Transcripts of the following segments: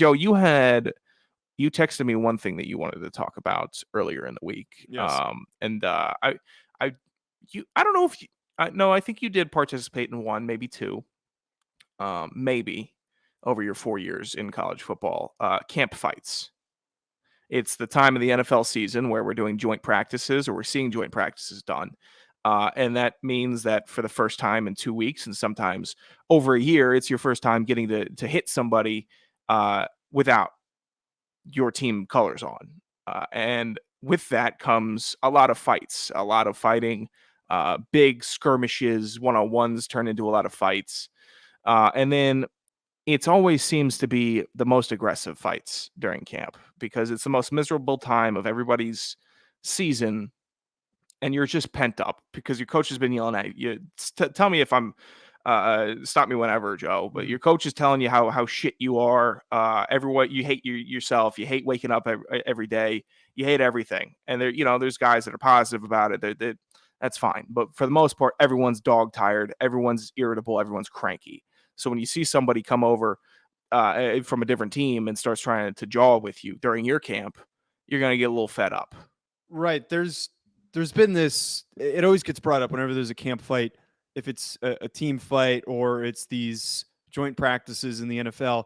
Joe, you texted me one thing that you wanted to talk about earlier in the week. Yes. And I I don't know if you, no, I think you did participate in one, maybe two, maybe over your 4 years in college football. Camp fights. It's the time of the NFL season where we're doing joint practices or we're seeing joint practices done. And that means that for the first time in 2 weeks and sometimes over a year, it's your first time getting to hit somebody without your team colors on. And with that comes a lot of fights, a lot of fighting, big skirmishes, one-on-ones turn into a lot of fights. And then it always seems to be the most aggressive fights during camp because it's the most miserable time of everybody's season, and you're just pent up because your coach has been yelling at you. Tell me if I'm stop me whenever, Joe. But your coach is telling you how shit you are. Everyone, you hate yourself. You hate waking up every day. You hate everything. And there's guys that are positive about it. That's fine. But for the most part, everyone's dog tired. Everyone's irritable. Everyone's cranky. So when you see somebody come over from a different team and starts trying to jaw with you during your camp, you're going to get a little fed up. Right. There's been this, it always gets brought up whenever there's a camp fight, if it's a team fight or it's these joint practices in the NFL,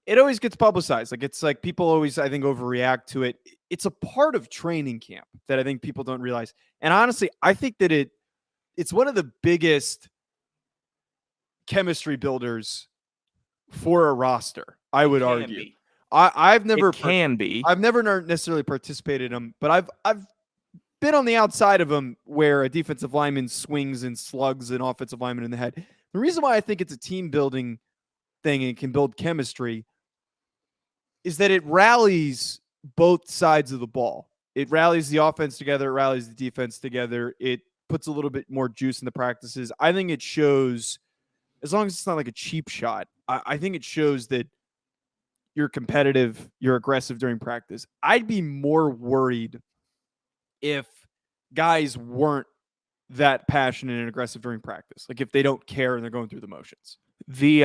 it always gets publicized. It's like people always, I think, overreact to it. It's a part of training camp that I think people don't realize. And honestly, I think that it's one of the biggest chemistry builders for a roster, I would argue. I've never necessarily participated in them, but I've been on the outside of them where a defensive lineman swings and slugs an offensive lineman in the head. The reason why I think it's a team building thing and can build chemistry is that it rallies both sides of the ball. It rallies the offense together, it rallies the defense together. It puts a little bit more juice in the practices. I think it shows, as long as it's not like a cheap shot, I think it shows that you're competitive, you're aggressive during practice. I'd be more worried if guys weren't that passionate and aggressive during practice. Like if they don't care and they're going through the motions. The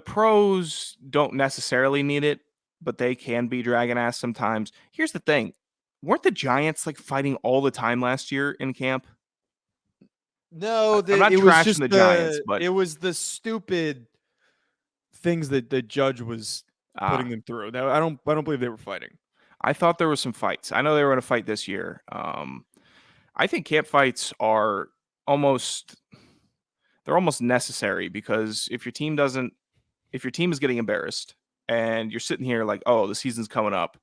pros don't necessarily need it, but they can be dragging ass sometimes. Here's the thing. Weren't the Giants like fighting all the time last year in camp? No, I'm not trashing the Giants, but it was the stupid things that the judge was putting them through. I don't believe they were fighting. I thought there were some fights. I know they were in a fight this year. I think camp fights are almost necessary because if your team is getting embarrassed and you're sitting here like, oh, the season's coming up,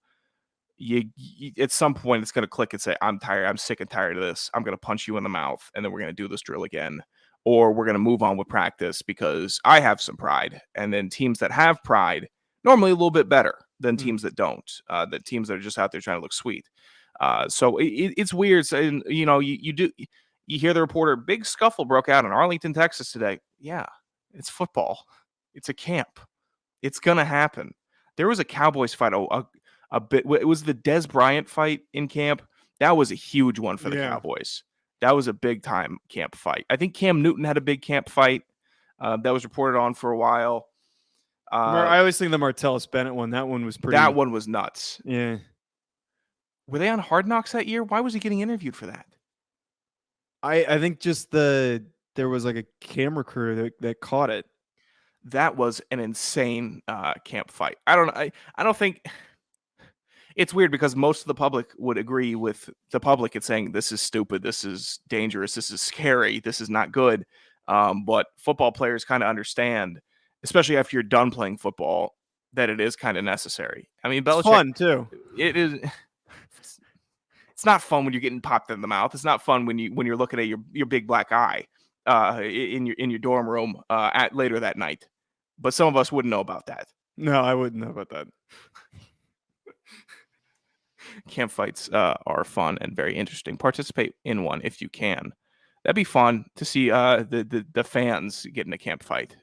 you at some point it's going to click and say, I'm tired. I'm sick and tired of this. I'm going to punch you in the mouth and then we're going to do this drill again. Or we're going to move on with practice because I have some pride. And then teams that have pride, normally a little bit better than teams that don't, the teams that are just out there trying to look sweet. So it's weird. So, you hear the reporter, big scuffle broke out in Arlington, Texas today. Yeah, it's football. It's a camp. It's going to happen. There was a Cowboys fight a bit. It was the Dez Bryant fight in camp. That was a huge one for the Cowboys. That was a big time camp fight. I think Cam Newton had a big camp fight that was reported on for a while. I always think the Martellus Bennett one. That one was pretty. That one was nuts. Yeah. Were they on Hard Knocks that year? Why was he getting interviewed for that? I think just there was like a camera crew that caught it. That was an insane camp fight. I don't think. It's weird because most of the public would agree with the public at saying this is stupid, this is dangerous, this is scary, this is not good. But football players kind of understand, especially after you're done playing football, that it is kind of necessary. I mean, Belichick, it's fun too. It is. It's not fun when you're getting popped in the mouth. It's not fun when you're looking at your big black eye in your dorm room at later that night. But some of us wouldn't know about that. No, I wouldn't know about that. Camp fights are fun and very interesting. Participate in one if you can. That'd be fun to see the fans get in a camp fight.